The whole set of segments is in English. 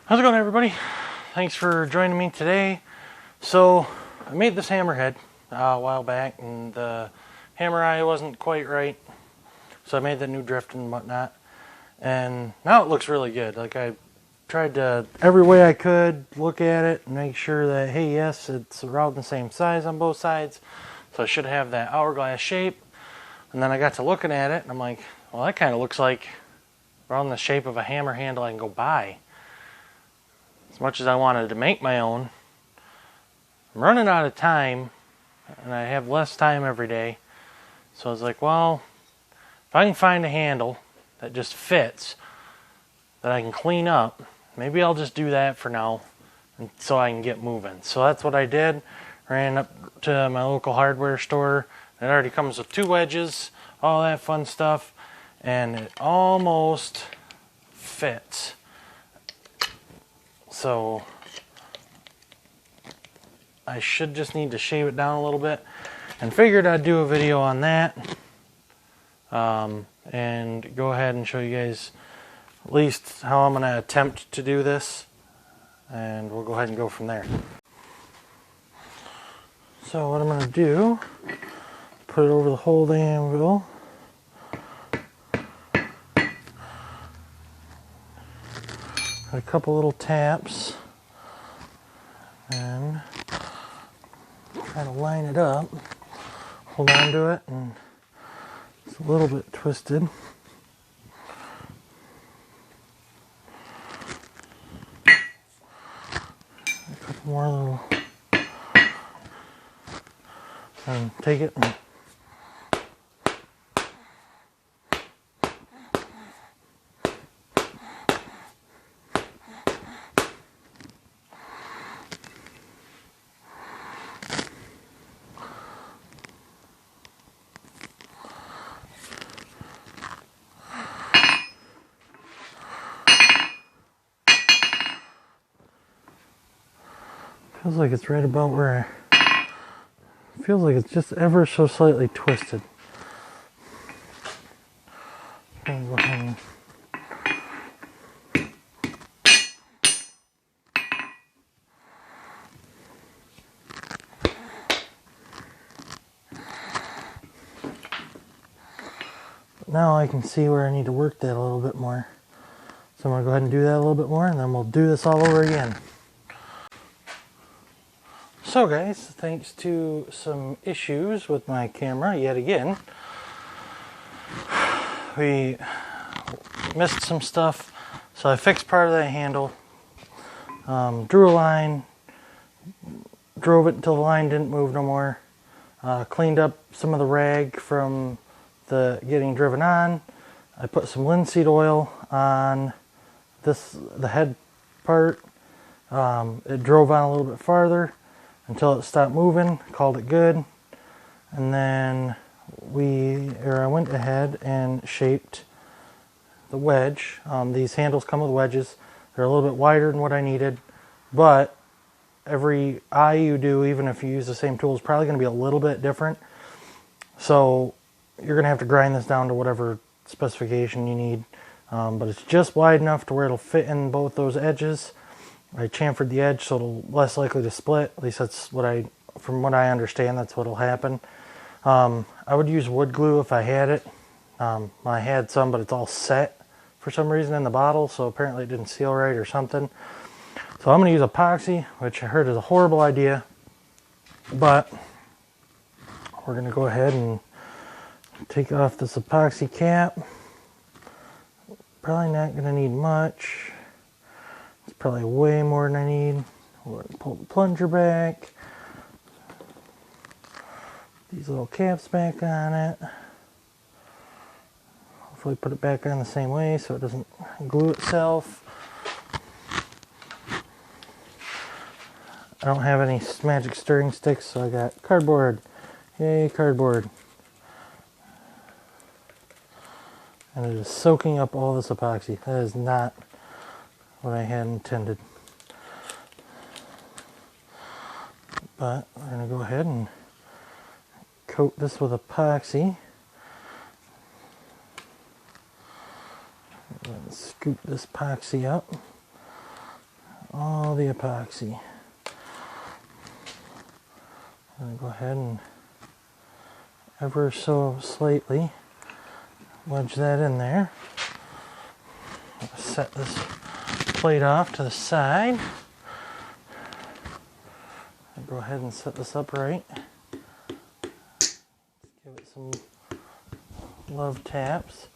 How's it going, everybody? Thanks for joining me today. So I made this hammerhead a while back, and the hammer eye wasn't quite right, so I made the new drift and whatnot, and now it looks really good. Like, I tried to every way I could look at it and make sure that, hey, yes, it's around the same size on both sides, so I should have that hourglass shape. And then I got to looking at it and I'm like, well, that kind of looks like around the shape of a hammer handle I can go buy. As much as I wanted to make my own, I'm running out of time, and I have less time every day. So I was like, well, if I can find a handle that just fits, that I can clean up, maybe I'll just do that for now, and so I can get moving. So that's what I did. Ran up to my local hardware store. It already comes with 2 wedges, all that fun stuff, and it almost fits. So I should just need to shave it down a little bit, and figured I'd do a video on that, and go ahead and show you guys at least how I'm going to attempt to do this, and we'll go ahead and go from there. So what I'm going to do, put it over the whole of the anvil. A couple little taps, and try to line it up, hold on to it, and it's a little bit twisted. A couple more little, and take it and feels like it's right about where feels like it's just ever so slightly twisted. Go ahead and now I can see where I need to work that a little bit more. So I'm going to go ahead and do that a little bit more, and then we'll do this all over again. So guys, thanks to some issues with my camera yet again, we missed some stuff. So I fixed part of that handle, drew a line, drove it until the line didn't move no more, cleaned up some of the rag from the getting driven on. I put some linseed oil on the head part. It drove on a little bit farther until it stopped moving, called it good. And then I went ahead and shaped the wedge. These handles come with wedges. They're a little bit wider than what I needed, but every eye you do, even if you use the same tool, is probably going to be a little bit different. So you're going to have to grind this down to whatever specification you need. But it's just wide enough to where it'll fit in both those edges. I chamfered the edge so it'll less likely to split. At least that's from what I understand, that's what'll happen. I would use wood glue if I had it. I had some, but it's all set for some reason in the bottle, so apparently it didn't seal right or something. So I'm going to use epoxy, which I heard is a horrible idea, but we're going to go ahead and take off this epoxy cap. Probably not going to need much. It's probably way more than I need. We're going to pull the plunger back. These little caps back on it. Hopefully put it back on the same way so it doesn't glue itself. I don't have any magic stirring sticks, so I got cardboard. Yay, cardboard. And it is soaking up all this epoxy. That is not what I had intended. But we're going to go ahead and coat this with epoxy. And scoop this epoxy up. all the epoxy. I'm going to go ahead and ever so slightly wedge that in there. Set this plate off to the side. I'll go ahead and set this up right. Give it some love taps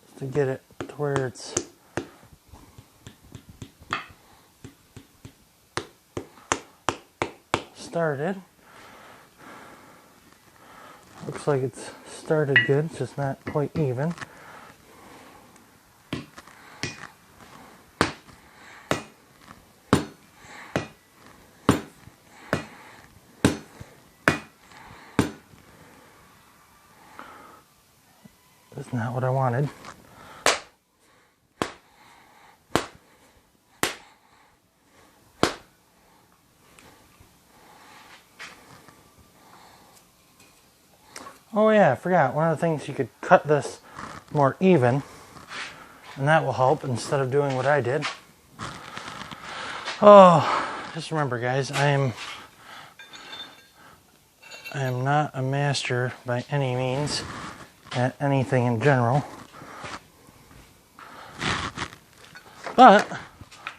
just to get it to where it's started. Looks like it's started good, it's just not quite even. That's not what I wanted. Oh yeah, I forgot. One of the things, you could cut this more even, and that will help instead of doing what I did. Oh, just remember guys, I am not a master by any means at anything in general. But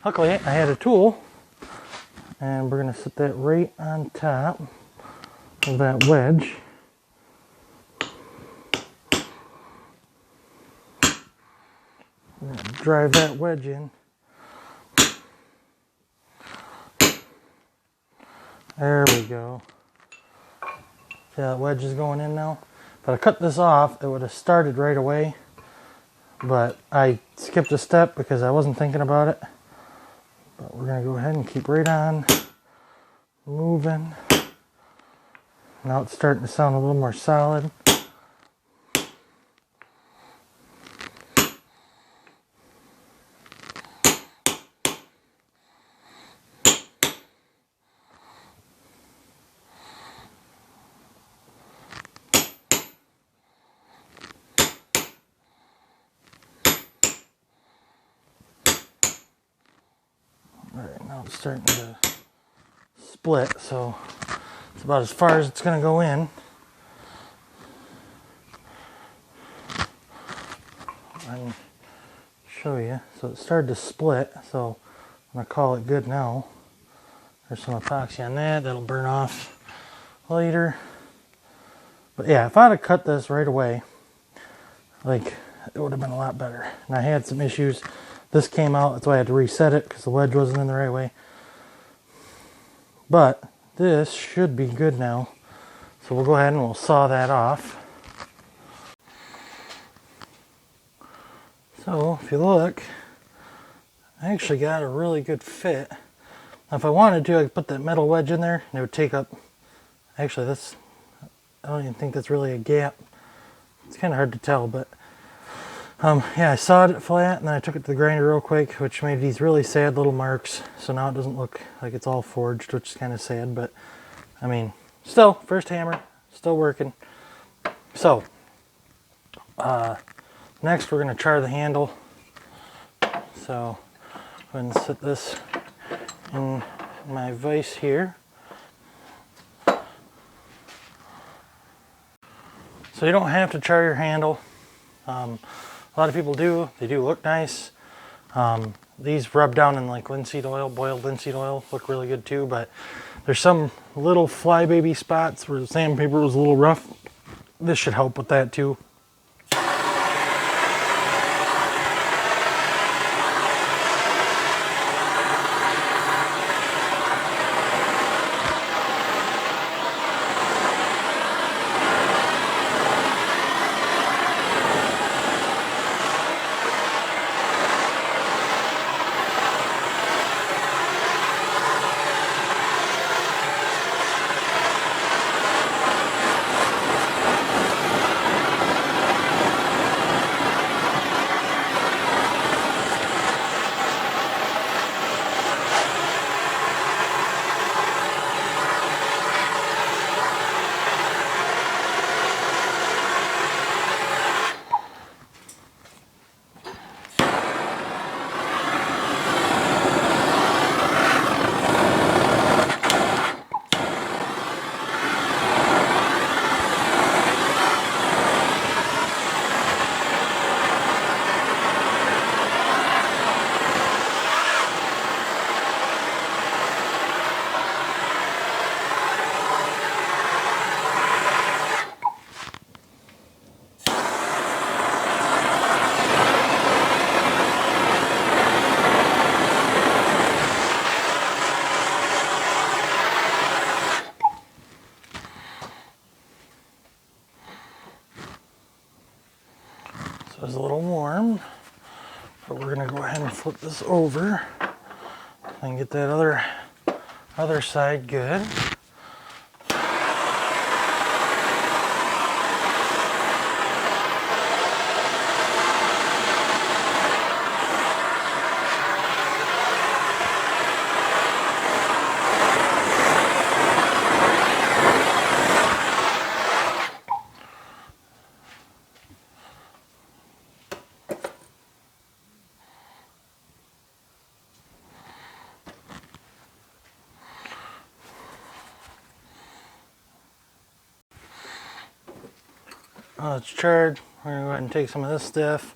luckily I had a tool, and we're going to set that right on top of that wedge. Drive that wedge in. There we go. See how that wedge is going in now? If I cut this off, it would have started right away, but I skipped a step because I wasn't thinking about it. But we're going to go ahead and keep right on moving. Now it's starting to sound a little more solid. Alright, now it's starting to split, so it's about as far as it's going to go in. And show you. So it started to split, so I'm going to call it good now. There's some epoxy on that. That'll burn off later. But yeah, if I'd have cut this right away, like, it would have been a lot better. And I had some issues. This came out, that's why I had to reset it because the wedge wasn't in the right way. But this should be good now. So we'll go ahead and we'll saw that off. So if you look, I actually got a really good fit. Now if I wanted to, I could put that metal wedge in there and it would take up, actually that's, I don't even think that's really a gap. It's kind of hard to tell, but yeah, I sawed it flat and then I took it to the grinder real quick, which made these really sad little marks. So now it doesn't look like it's all forged, which is kind of sad, but I mean, still, first hammer, still working. So, next we're going to char the handle. So, go ahead and set this in my vise here. So you don't have to char your handle. A lot of people do. They do look nice. These rub down in like linseed oil, boiled linseed oil, look really good too, but there's some little flybaby spots where the sandpaper was a little rough. This should help with that too. ahead and flip this over and get that other side good. It's charred. We're going to go ahead and take some of this stuff.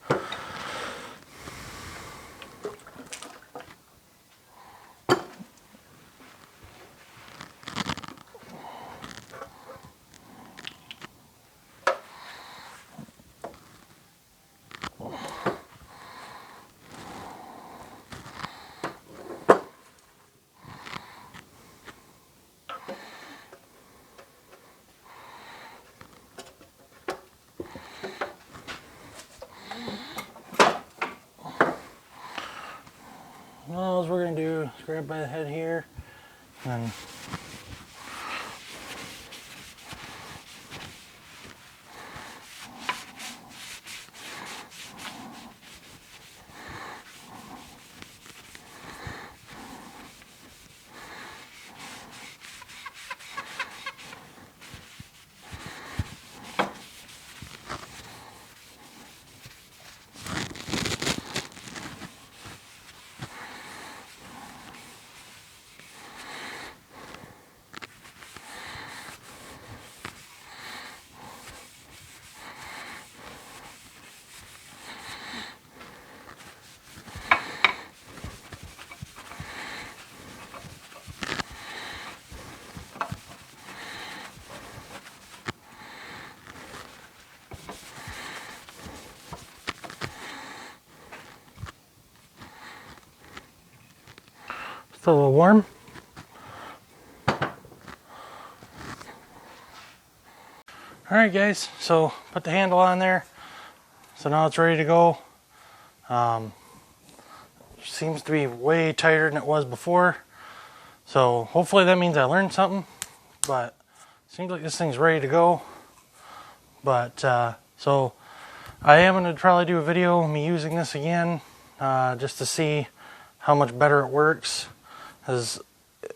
All we're going to do is grab by the head here and still a little warm. Alright guys, so put the handle on there. So now it's ready to go. Seems to be way tighter than it was before. So hopefully that means I learned something. But seems like this thing's ready to go. But so I am going to probably do a video of me using this again. Just to see how much better it works. Because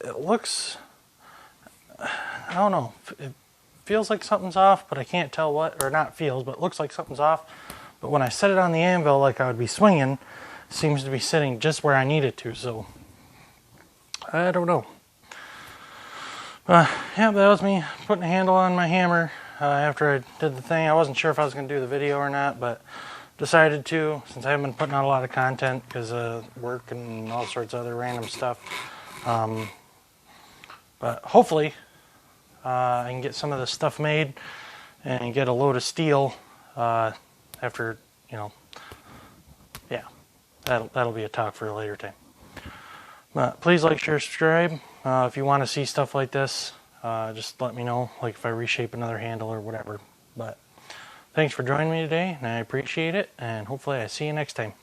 it looks, I don't know, it feels like something's off, but I can't tell what, or not feels, but it looks like something's off. But when I set it on the anvil like I would be swinging, it seems to be sitting just where I need it to, so I don't know. Yeah, that was me putting a handle on my hammer after I did the thing. I wasn't sure if I was going to do the video or not, but decided to, since I haven't been putting out a lot of content because of work and all sorts of other random stuff. But hopefully I can get some of this stuff made and get a load of steel after, yeah, that'll be a talk for a later time. But please like, share, subscribe. If you want to see stuff like this, just let me know, like if I reshape another handle or whatever. But thanks for joining me today, and I appreciate it, and hopefully I see you next time.